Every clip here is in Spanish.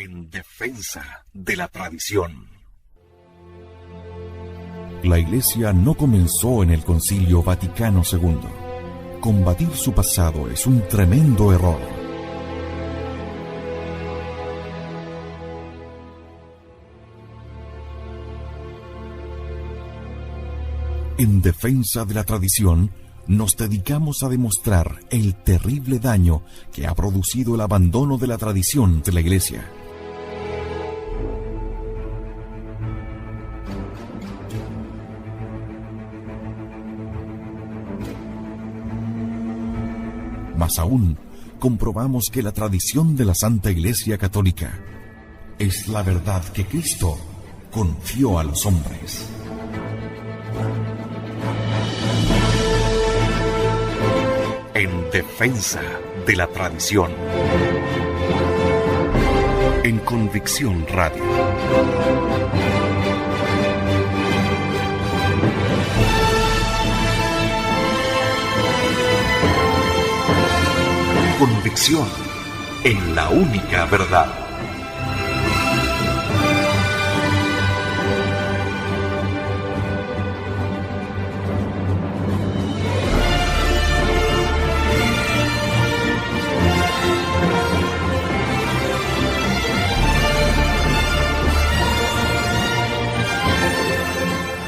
En defensa de la tradición. La Iglesia no comenzó en el Concilio Vaticano II. Combatir su pasado es un tremendo error. En defensa de la tradición, nos dedicamos a demostrar el terrible daño que ha producido el abandono de la tradición de la Iglesia. Más aún, comprobamos que la tradición de la Santa Iglesia Católica es la verdad que Cristo confió a los hombres. En defensa de la tradición. En Convicción Radio. Convicción en la única verdad.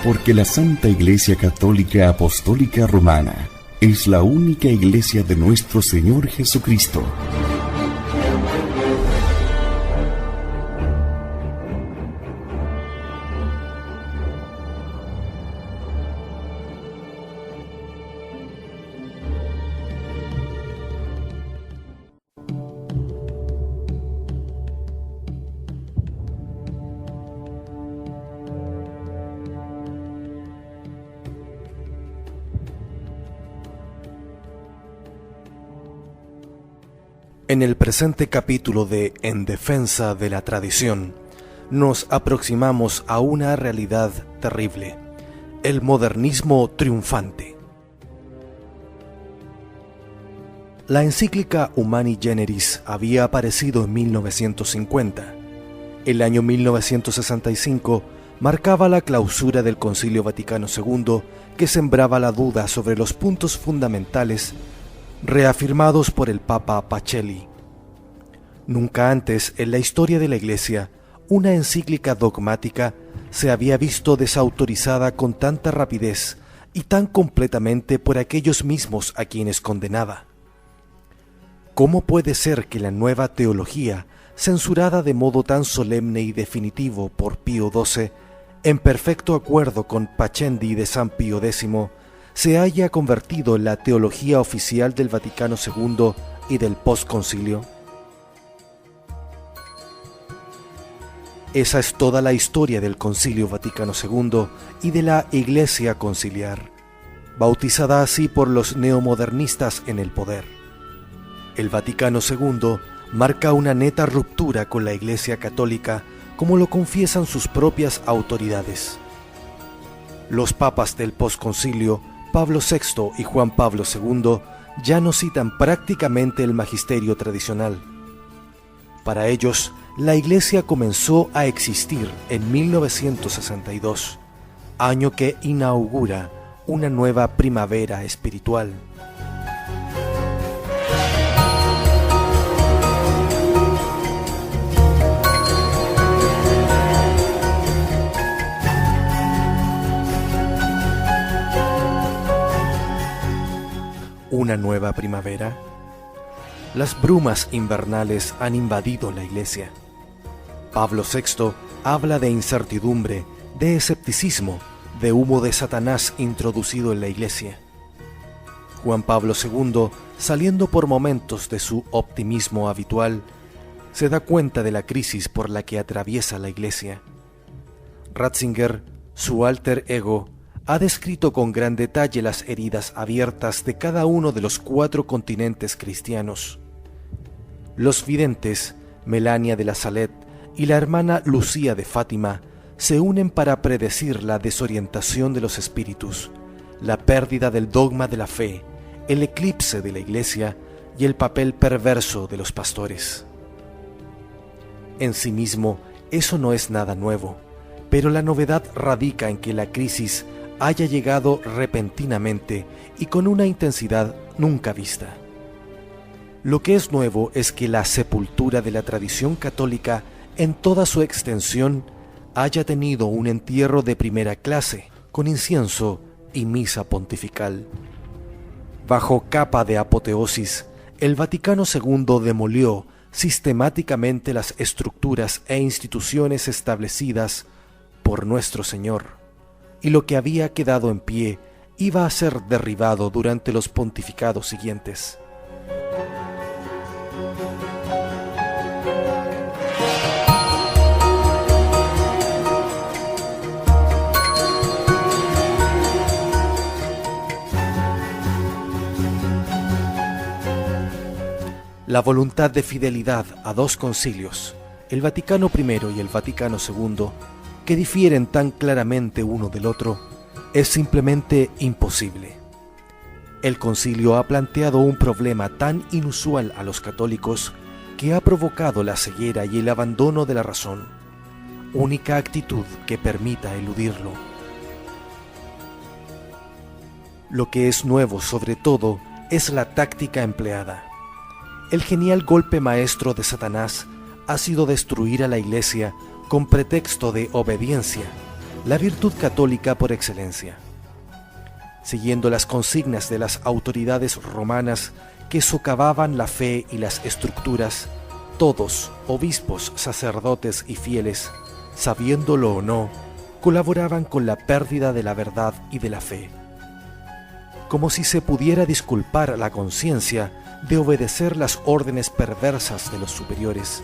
Porque la Santa Iglesia Católica Apostólica Romana es la única iglesia de nuestro Señor Jesucristo. En el presente capítulo de En defensa de la tradición, nos aproximamos a una realidad terrible, el modernismo triunfante. La encíclica Humani Generis había aparecido en 1950. El año 1965 marcaba la clausura del Concilio Vaticano II, que sembraba la duda sobre los puntos fundamentales reafirmados por el Papa Pacelli. Nunca antes en la historia de la Iglesia una encíclica dogmática se había visto desautorizada con tanta rapidez y tan completamente por aquellos mismos a quienes condenaba. ¿Cómo puede ser que la nueva teología, censurada de modo tan solemne y definitivo por Pío XII, en perfecto acuerdo con Pascendi de San Pío X, se haya convertido en la teología oficial del Vaticano II y del postconcilio? Esa es toda la historia del Concilio Vaticano II y de la Iglesia Conciliar, bautizada así por los neomodernistas en el poder. El Vaticano II marca una neta ruptura con la Iglesia Católica, como lo confiesan sus propias autoridades. Los papas del postconcilio, Pablo VI y Juan Pablo II, ya no citan prácticamente el magisterio tradicional. Para ellos, la Iglesia comenzó a existir en 1962, año que inaugura una nueva primavera espiritual. ¿Una nueva primavera? Las brumas invernales han invadido la Iglesia. Pablo VI habla de incertidumbre, de escepticismo, de humo de Satanás introducido en la Iglesia. Juan Pablo II, saliendo por momentos de su optimismo habitual, se da cuenta de la crisis por la que atraviesa la Iglesia. Ratzinger, su alter ego, ha descrito con gran detalle las heridas abiertas de cada uno de los 4 continentes cristianos. Los videntes, Melania de la Salette y la hermana Lucía de Fátima, se unen para predecir la desorientación de los espíritus, la pérdida del dogma de la fe, el eclipse de la Iglesia y el papel perverso de los pastores. En sí mismo, eso no es nada nuevo, pero la novedad radica en que la crisis haya llegado repentinamente y con una intensidad nunca vista. Lo que es nuevo es que la sepultura de la tradición católica en toda su extensión haya tenido un entierro de primera clase, con incienso y misa pontifical. Bajo capa de apoteosis, el Vaticano II demolió sistemáticamente las estructuras e instituciones establecidas por nuestro Señor, y lo que había quedado en pie iba a ser derribado durante los pontificados siguientes. La voluntad de fidelidad a dos concilios, el Vaticano I y el Vaticano II, que difieren tan claramente uno del otro, es simplemente imposible. El concilio ha planteado un problema tan inusual a los católicos que ha provocado la ceguera y el abandono de la razón, única actitud que permita eludirlo. Lo que es nuevo, sobre todo, es la táctica empleada. El genial golpe maestro de Satanás ha sido destruir a la Iglesia con pretexto de obediencia, la virtud católica por excelencia. Siguiendo las consignas de las autoridades romanas que socavaban la fe y las estructuras, todos, obispos, sacerdotes y fieles, sabiéndolo o no, colaboraban con la pérdida de la verdad y de la fe. Como si se pudiera disculpar a la conciencia de obedecer las órdenes perversas de los superiores,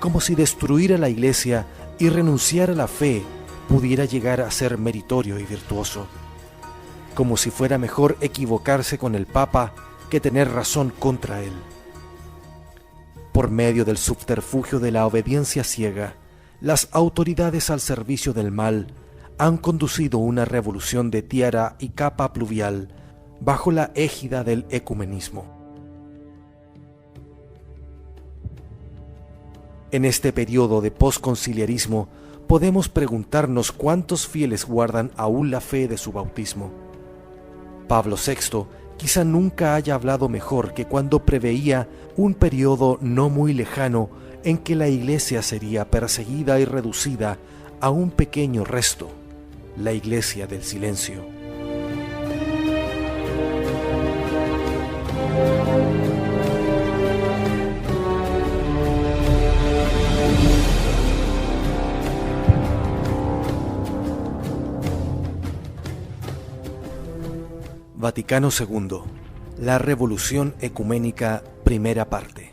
como si destruir a la Iglesia y renunciar a la fe pudiera llegar a ser meritorio y virtuoso, como si fuera mejor equivocarse con el Papa que tener razón contra él. Por medio del subterfugio de la obediencia ciega, las autoridades al servicio del mal han conducido una revolución de tiara y capa pluvial bajo la égida del ecumenismo. En este periodo de posconciliarismo podemos preguntarnos cuántos fieles guardan aún la fe de su bautismo. Pablo VI quizá nunca haya hablado mejor que cuando preveía un periodo no muy lejano en que la Iglesia sería perseguida y reducida a un pequeño resto, la Iglesia del silencio. Vaticano II. La Revolución Ecuménica, primera parte.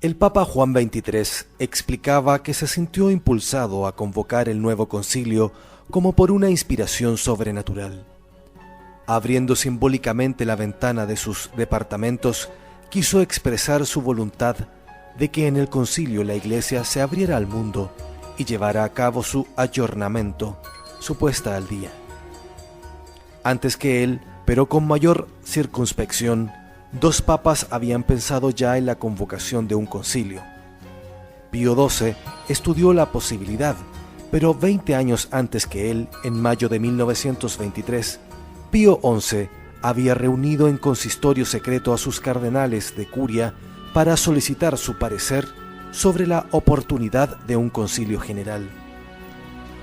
El Papa Juan XXIII explicaba que se sintió impulsado a convocar el nuevo concilio como por una inspiración sobrenatural. Abriendo simbólicamente la ventana de sus departamentos, quiso expresar su voluntad de que en el concilio la Iglesia se abriera al mundo y llevara a cabo su ayornamiento, su puesta al día. Antes que él, pero con mayor circunspección, dos papas habían pensado ya en la convocación de un concilio. Pío XII estudió la posibilidad, pero 20 años antes que él, en mayo de 1923, Pío XI había reunido en consistorio secreto a sus cardenales de curia para solicitar su parecer sobre la oportunidad de un concilio general.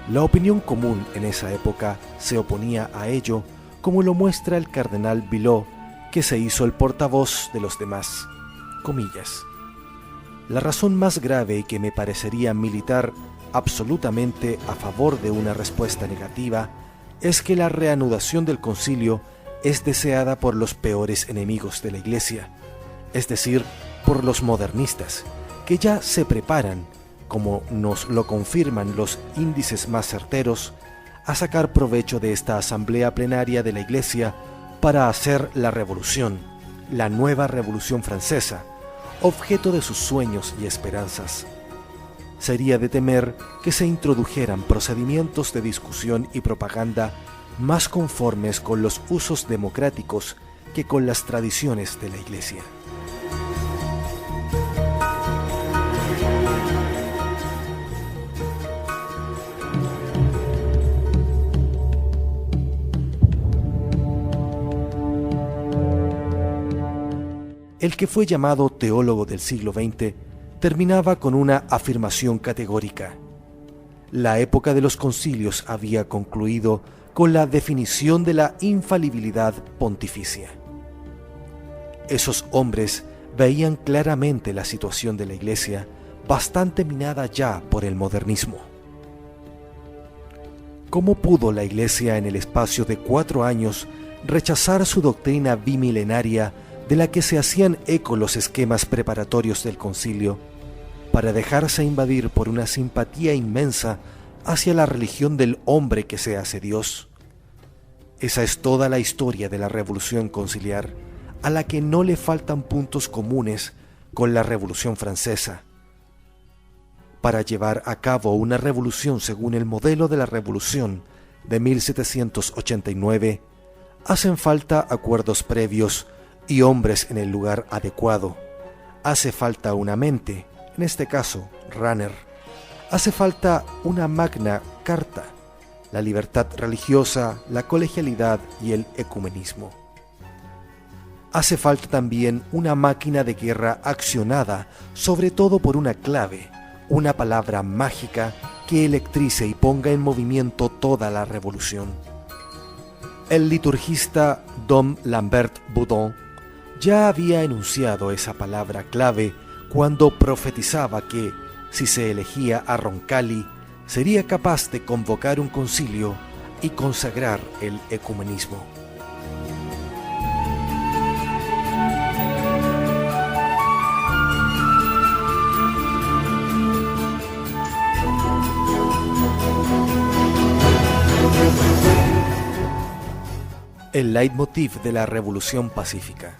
La opinión común en esa época se oponía a ello, como lo muestra el cardenal Villot, que se hizo el portavoz de los demás. Comillas. La razón más grave y que me parecería militar absolutamente a favor de una respuesta negativa es que la reanudación del concilio es deseada por los peores enemigos de la Iglesia, es decir, por los modernistas, que ya se preparan, como nos lo confirman los índices más certeros, a sacar provecho de esta asamblea plenaria de la Iglesia para hacer la revolución, la nueva revolución francesa, objeto de sus sueños y esperanzas. Sería de temer que se introdujeran procedimientos de discusión y propaganda más conformes con los usos democráticos que con las tradiciones de la Iglesia. el que fue llamado teólogo del siglo XX, terminaba con una afirmación categórica. La época de los concilios había concluido con la definición de la infalibilidad pontificia. Esos hombres veían claramente la situación de la Iglesia, bastante minada ya por el modernismo. ¿Cómo pudo la Iglesia en el espacio de 4 años rechazar su doctrina bimilenaria de la que se hacían eco los esquemas preparatorios del concilio, para dejarse invadir por una simpatía inmensa hacia la religión del hombre que se hace Dios? Esa es toda la historia de la Revolución Conciliar, a la que no le faltan puntos comunes con la Revolución Francesa. Para llevar a cabo una revolución según el modelo de la Revolución de 1789, hacen falta acuerdos previos y hombres en el lugar adecuado. Hace falta una mente, en este caso, Ranner. Hace falta una magna carta, la libertad religiosa, la colegialidad y el ecumenismo. Hace falta también una máquina de guerra accionada, sobre todo por una clave, una palabra mágica que electrice y ponga en movimiento toda la revolución. El liturgista Dom Lambert Boudon ya había enunciado esa palabra clave cuando profetizaba que, si se elegía a Roncalli, sería capaz de convocar un concilio y consagrar el ecumenismo. El leitmotiv de la Revolución Pacífica.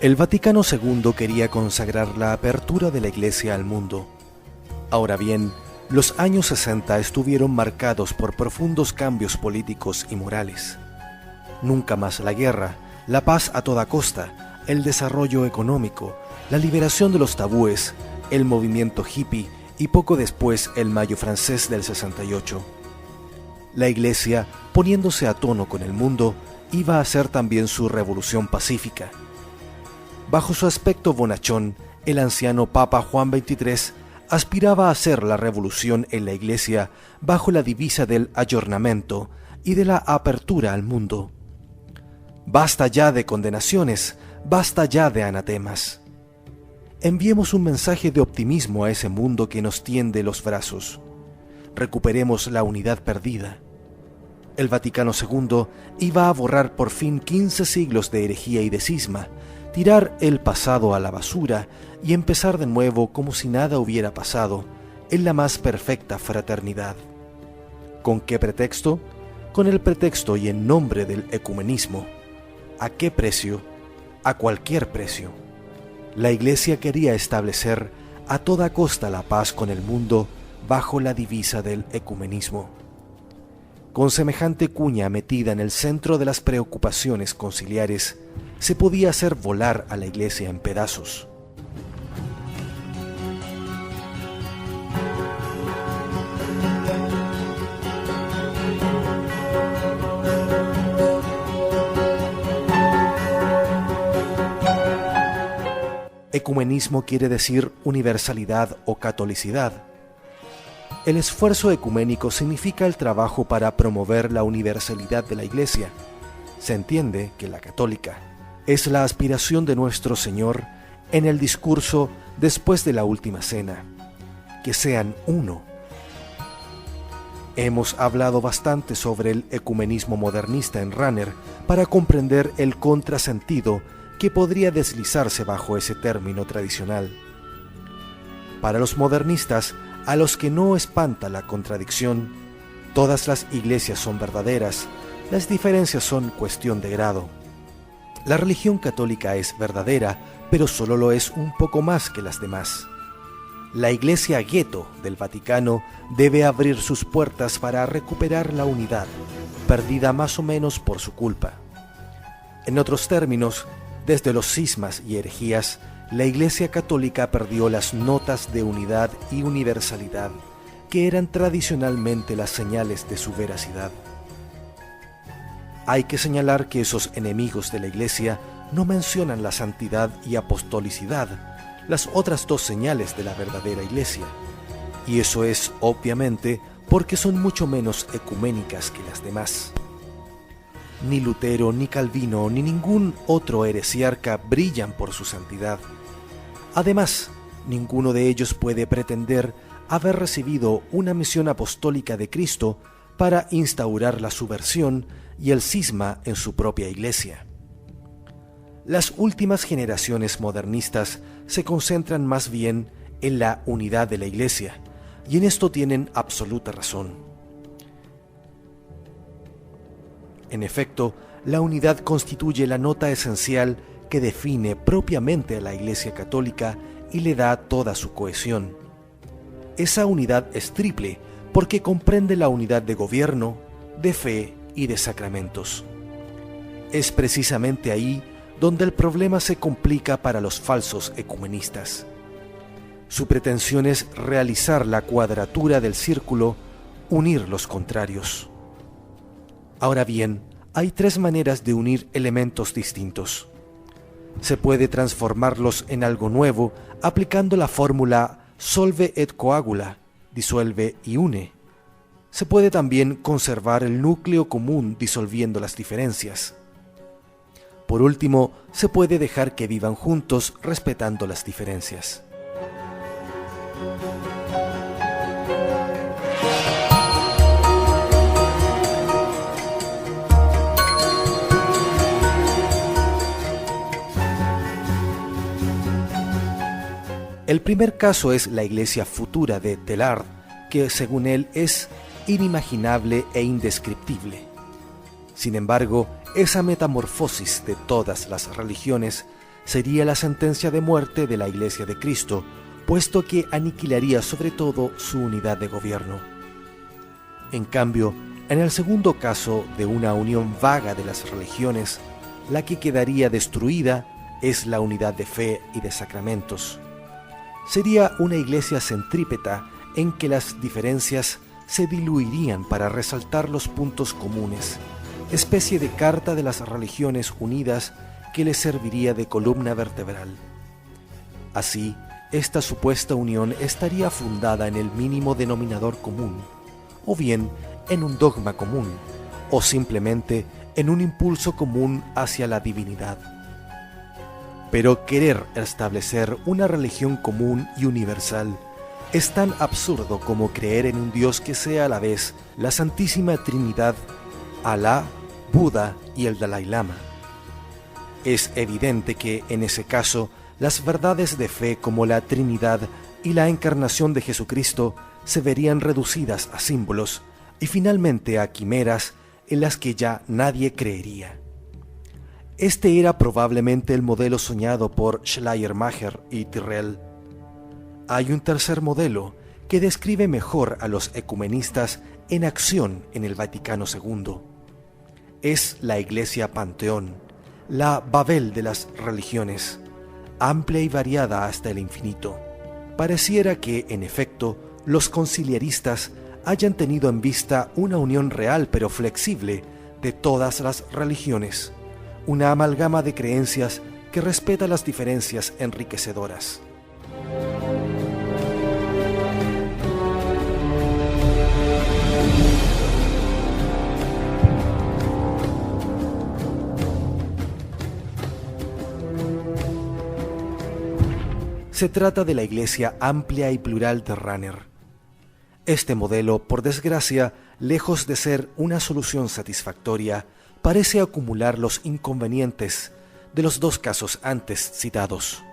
El Vaticano II quería consagrar la apertura de la Iglesia al mundo. Ahora bien, los años 60 estuvieron marcados por profundos cambios políticos y morales. Nunca más la guerra, la paz a toda costa, el desarrollo económico, la liberación de los tabúes, el movimiento hippie y poco después el Mayo francés del 68. La Iglesia, poniéndose a tono con el mundo, iba a hacer también su revolución pacífica. Bajo su aspecto bonachón, el anciano Papa Juan XXIII aspiraba a hacer la revolución en la Iglesia bajo la divisa del ayornamiento y de la apertura al mundo. Basta ya de condenaciones, basta ya de anatemas. Enviemos un mensaje de optimismo a ese mundo que nos tiende los brazos. Recuperemos la unidad perdida. El Vaticano II iba a borrar por fin 15 siglos de herejía y de cisma, tirar el pasado a la basura y empezar de nuevo como si nada hubiera pasado, en la más perfecta fraternidad. ¿Con qué pretexto? Con el pretexto y en nombre del ecumenismo. ¿A qué precio? A cualquier precio. La Iglesia quería establecer a toda costa la paz con el mundo bajo la divisa del ecumenismo. Con semejante cuña metida en el centro de las preocupaciones conciliares, se podía hacer volar a la Iglesia en pedazos. Ecumenismo quiere decir universalidad o catolicidad. El esfuerzo ecuménico significa el trabajo para promover la universalidad de la Iglesia. Se entiende que la católica es la aspiración de nuestro Señor en el discurso después de la última cena, que sean uno. Hemos hablado bastante sobre el ecumenismo modernista en Ranner para comprender el contrasentido que podría deslizarse bajo ese término tradicional. Para los modernistas, a los que no espanta la contradicción, todas las iglesias son verdaderas, las diferencias son cuestión de grado. La religión católica es verdadera, pero solo lo es un poco más que las demás. La iglesia gueto del Vaticano debe abrir sus puertas para recuperar la unidad, perdida más o menos por su culpa. En otros términos, desde los cismas y herejías, la Iglesia Católica perdió las notas de unidad y universalidad, que eran tradicionalmente las señales de su veracidad. Hay que señalar que esos enemigos de la Iglesia no mencionan la santidad y apostolicidad, las otras dos señales de la verdadera Iglesia. Y eso es, obviamente, porque son mucho menos ecuménicas que las demás. Ni Lutero, ni Calvino, ni ningún otro heresiarca brillan por su santidad. Además, ninguno de ellos puede pretender haber recibido una misión apostólica de Cristo para instaurar la subversión y el cisma en su propia Iglesia. Las últimas generaciones modernistas se concentran más bien en la unidad de la Iglesia, y en esto tienen absoluta razón. En efecto, la unidad constituye la nota esencial que define propiamente a la Iglesia católica y le da toda su cohesión. Esa unidad es triple porque comprende la unidad de gobierno, de fe y de sacramentos. Es precisamente ahí donde el problema se complica para los falsos ecumenistas. Su pretensión es realizar la cuadratura del círculo, unir los contrarios. Ahora bien, hay tres maneras de unir elementos distintos. Se puede transformarlos en algo nuevo aplicando la fórmula solve et coagula, disuelve y une. Se puede también conservar el núcleo común disolviendo las diferencias. Por último, se puede dejar que vivan juntos respetando las diferencias. El primer caso es la iglesia futura de Teilhard, que según él es inimaginable e indescriptible. Sin embargo, esa metamorfosis de todas las religiones sería la sentencia de muerte de la Iglesia de Cristo, puesto que aniquilaría sobre todo su unidad de gobierno. En cambio, en el segundo caso de una unión vaga de las religiones, la que quedaría destruida es la unidad de fe y de sacramentos. Sería una iglesia centrípeta en que las diferencias se diluirían para resaltar los puntos comunes, especie de carta de las religiones unidas que les serviría de columna vertebral. Así, esta supuesta unión estaría fundada en el mínimo denominador común, o bien en un dogma común, o simplemente en un impulso común hacia la divinidad. Pero querer establecer una religión común y universal es tan absurdo como creer en un Dios que sea a la vez la Santísima Trinidad, Alá, Buda y el Dalai Lama. Es evidente que, en ese caso, las verdades de fe como la Trinidad y la encarnación de Jesucristo se verían reducidas a símbolos y finalmente a quimeras en las que ya nadie creería. Este era probablemente el modelo soñado por Schleiermacher y Tyrrell. Hay un tercer modelo que describe mejor a los ecumenistas en acción en el Vaticano II. Es la Iglesia Panteón, la Babel de las religiones, amplia y variada hasta el infinito. Pareciera que, en efecto, los conciliaristas hayan tenido en vista una unión real pero flexible de todas las religiones, una amalgama de creencias que respeta las diferencias enriquecedoras. Se trata de la iglesia amplia y plural de Rahner. Este modelo, por desgracia, lejos de ser una solución satisfactoria, parece acumular los inconvenientes de los dos casos antes citados.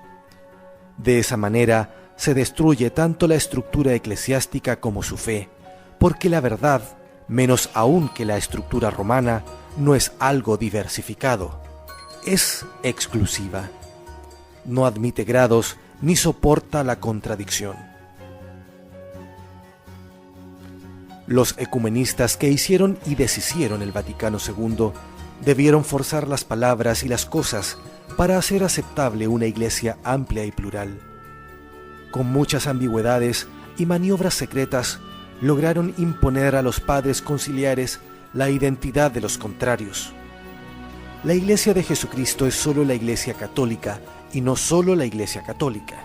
De esa manera, se destruye tanto la estructura eclesiástica como su fe, porque la verdad, menos aún que la estructura romana, no es algo diversificado, es exclusiva. No admite grados ni soporta la contradicción. Los ecumenistas que hicieron y deshicieron el Vaticano II debieron forzar las palabras y las cosas para hacer aceptable una iglesia amplia y plural. Con muchas ambigüedades y maniobras secretas, lograron imponer a los padres conciliares la identidad de los contrarios. La Iglesia de Jesucristo es solo la Iglesia católica y no solo la Iglesia católica.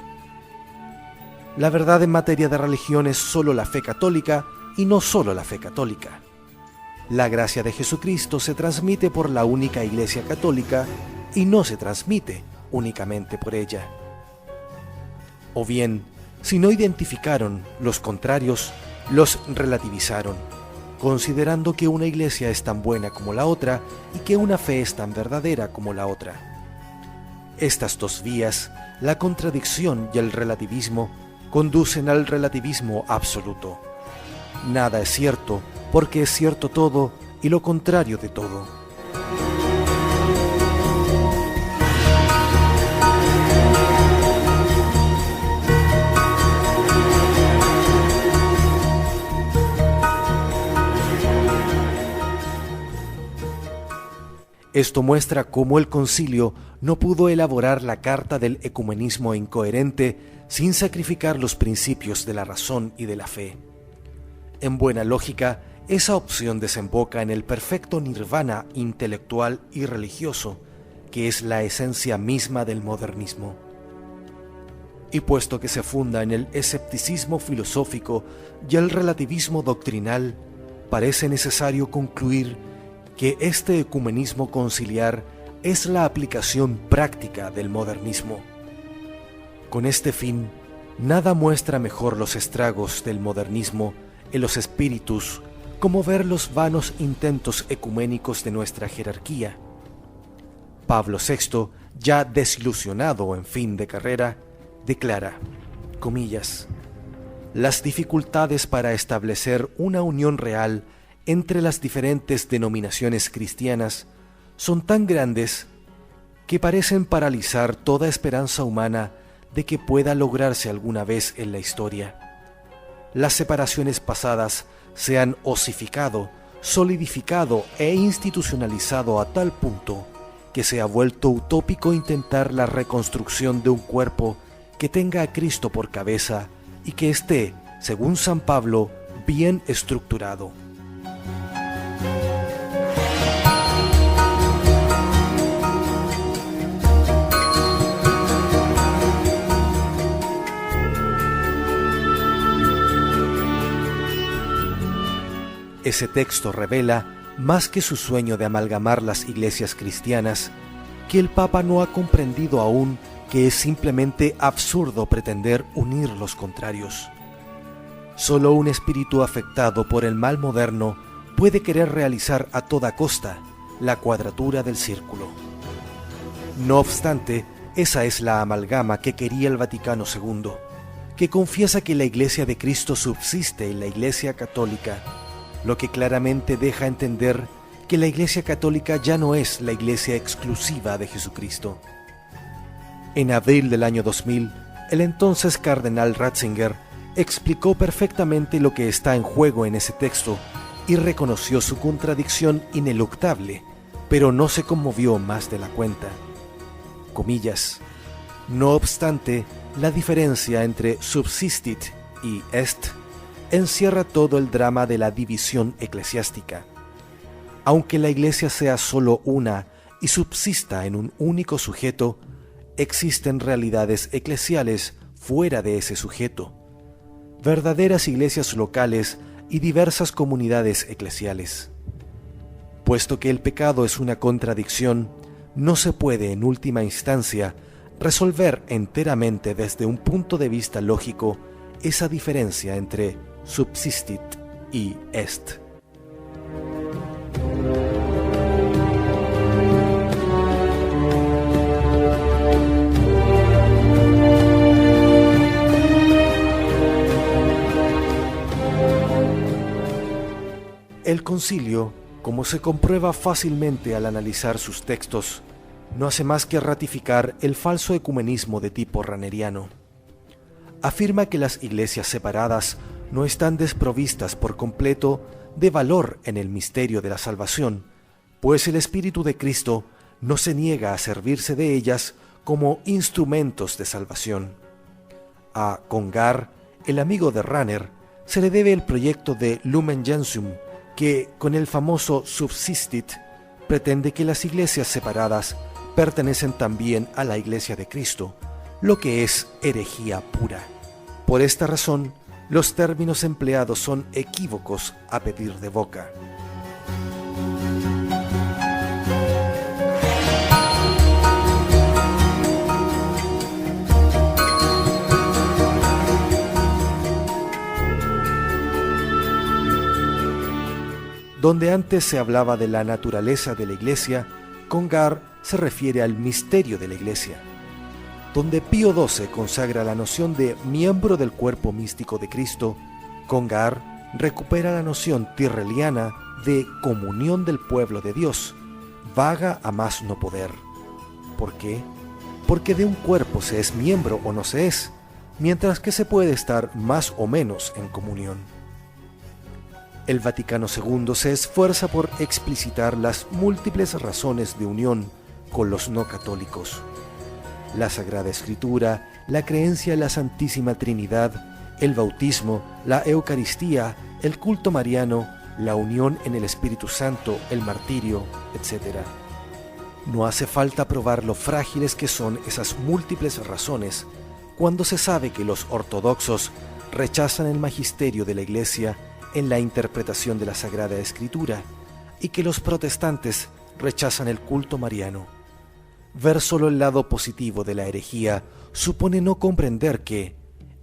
La verdad en materia de religión es solo la fe católica y no solo la fe católica. La gracia de Jesucristo se transmite por la única Iglesia católica y no se transmite únicamente por ella. O bien, si no identificaron los contrarios, los relativizaron, considerando que una iglesia es tan buena como la otra y que una fe es tan verdadera como la otra. Estas dos vías, la contradicción y el relativismo, conducen al relativismo absoluto. Nada es cierto porque es cierto todo y lo contrario de todo. Esto muestra cómo el concilio no pudo elaborar la carta del ecumenismo incoherente sin sacrificar los principios de la razón y de la fe. En buena lógica, esa opción desemboca en el perfecto nirvana intelectual y religioso, que es la esencia misma del modernismo. Y puesto que se funda en el escepticismo filosófico y el relativismo doctrinal, parece necesario concluir que este ecumenismo conciliar es la aplicación práctica del modernismo. Con este fin, nada muestra mejor los estragos del modernismo en los espíritus como ver los vanos intentos ecuménicos de nuestra jerarquía. Pablo VI, ya desilusionado en fin de carrera, declara, comillas, las dificultades para establecer una unión real entre las diferentes denominaciones cristianas son tan grandes que parecen paralizar toda esperanza humana de que pueda lograrse alguna vez en la historia. Las separaciones pasadas se han osificado, solidificado e institucionalizado a tal punto que se ha vuelto utópico intentar la reconstrucción de un cuerpo que tenga a Cristo por cabeza y que esté, según San Pablo, bien estructurado. Ese texto revela, más que su sueño de amalgamar las iglesias cristianas, que el Papa no ha comprendido aún que es simplemente absurdo pretender unir los contrarios. Solo un espíritu afectado por el mal moderno puede querer realizar a toda costa la cuadratura del círculo. No obstante, esa es la amalgama que quería el Vaticano II, que confiesa que la Iglesia de Cristo subsiste en la Iglesia católica, lo que claramente deja entender que la Iglesia católica ya no es la Iglesia exclusiva de Jesucristo. En abril del año 2000, el entonces cardenal Ratzinger explicó perfectamente lo que está en juego en ese texto y reconoció su contradicción ineluctable, pero no se conmovió más de la cuenta. Comillas, no obstante, la diferencia entre subsistit y est encierra todo el drama de la división eclesiástica. Aunque la Iglesia sea solo una y subsista en un único sujeto, existen realidades eclesiales fuera de ese sujeto, verdaderas iglesias locales y diversas comunidades eclesiales. Puesto que el pecado es una contradicción, no se puede en última instancia resolver enteramente desde un punto de vista lógico esa diferencia entre subsistit y est. El concilio, como se comprueba fácilmente al analizar sus textos, no hace más que ratificar el falso ecumenismo de tipo raneriano. Afirma que las iglesias separadas no están desprovistas por completo de valor en el misterio de la salvación, pues el Espíritu de Cristo no se niega a servirse de ellas como instrumentos de salvación. A Congar, el amigo de Ranner, se le debe el proyecto de Lumen Gentium, que, con el famoso subsistit, pretende que las iglesias separadas pertenecen también a la Iglesia de Cristo, lo que es herejía pura. Por esta razón, los términos empleados son equívocos a pedir de boca. Donde antes se hablaba de la naturaleza de la Iglesia, Congar se refiere al misterio de la Iglesia. Donde Pío XII consagra la noción de miembro del cuerpo místico de Cristo, Congar recupera la noción tirreliana de comunión del pueblo de Dios, vaga a más no poder. ¿Por qué? Porque de un cuerpo se es miembro o no se es, mientras que se puede estar más o menos en comunión. El Vaticano II se esfuerza por explicitar las múltiples razones de unión con los no católicos. La Sagrada Escritura, la creencia en la Santísima Trinidad, el bautismo, la Eucaristía, el culto mariano, la unión en el Espíritu Santo, el martirio, etc. No hace falta probar lo frágiles que son esas múltiples razones cuando se sabe que los ortodoxos rechazan el magisterio de la Iglesia en la interpretación de la Sagrada Escritura y que los protestantes rechazan el culto mariano. Ver solo el lado positivo de la herejía supone no comprender que,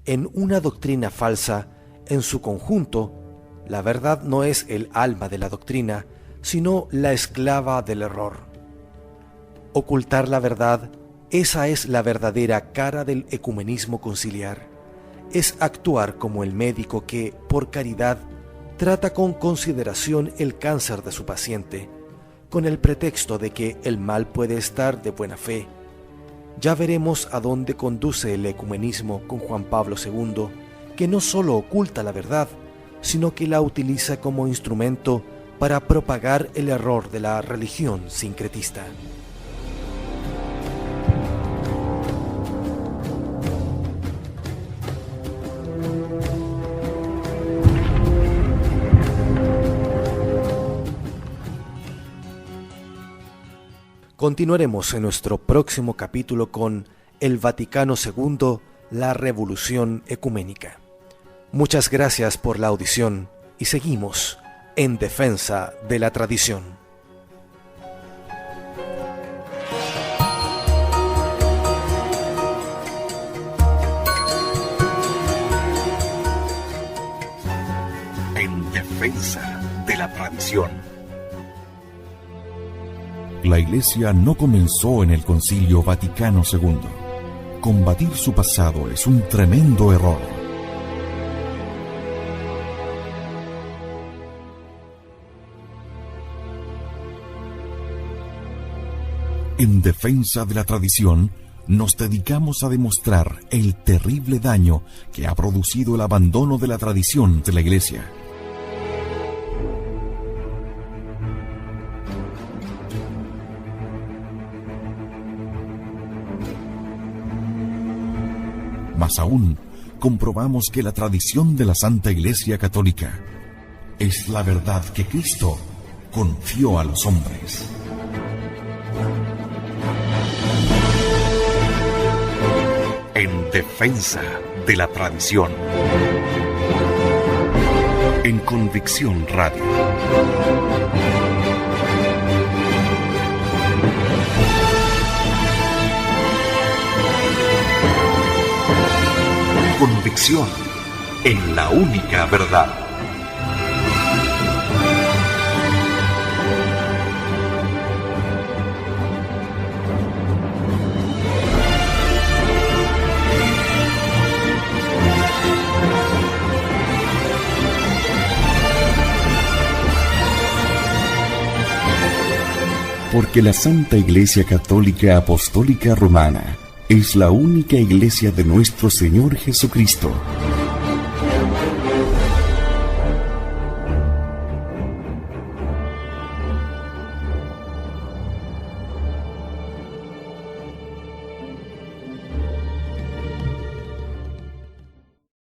en una doctrina falsa, en su conjunto, la verdad no es el alma de la doctrina, sino la esclava del error. Ocultar la verdad, esa es la verdadera cara del ecumenismo conciliar. Es actuar como el médico que, por caridad, trata con consideración el cáncer de su paciente, con el pretexto de que el mal puede estar de buena fe. Ya veremos a dónde conduce el ecumenismo con Juan Pablo II, que no solo oculta la verdad, sino que la utiliza como instrumento para propagar el error de la religión sincretista. Continuaremos en nuestro próximo capítulo con el Vaticano II, la Revolución Ecuménica. Muchas gracias por la audición y seguimos en defensa de la tradición. En defensa de la tradición. La Iglesia no comenzó en el Concilio Vaticano II. Combatir su pasado es un tremendo error. En defensa de la tradición, nos dedicamos a demostrar el terrible daño que ha producido el abandono de la tradición de la Iglesia. Más aún, comprobamos que la tradición de la Santa Iglesia Católica es la verdad que Cristo confió a los hombres. En defensa de la tradición. En Convicción Radio. Convicción en la única verdad. Porque la Santa Iglesia Católica Apostólica Romana es la única iglesia de nuestro Señor Jesucristo.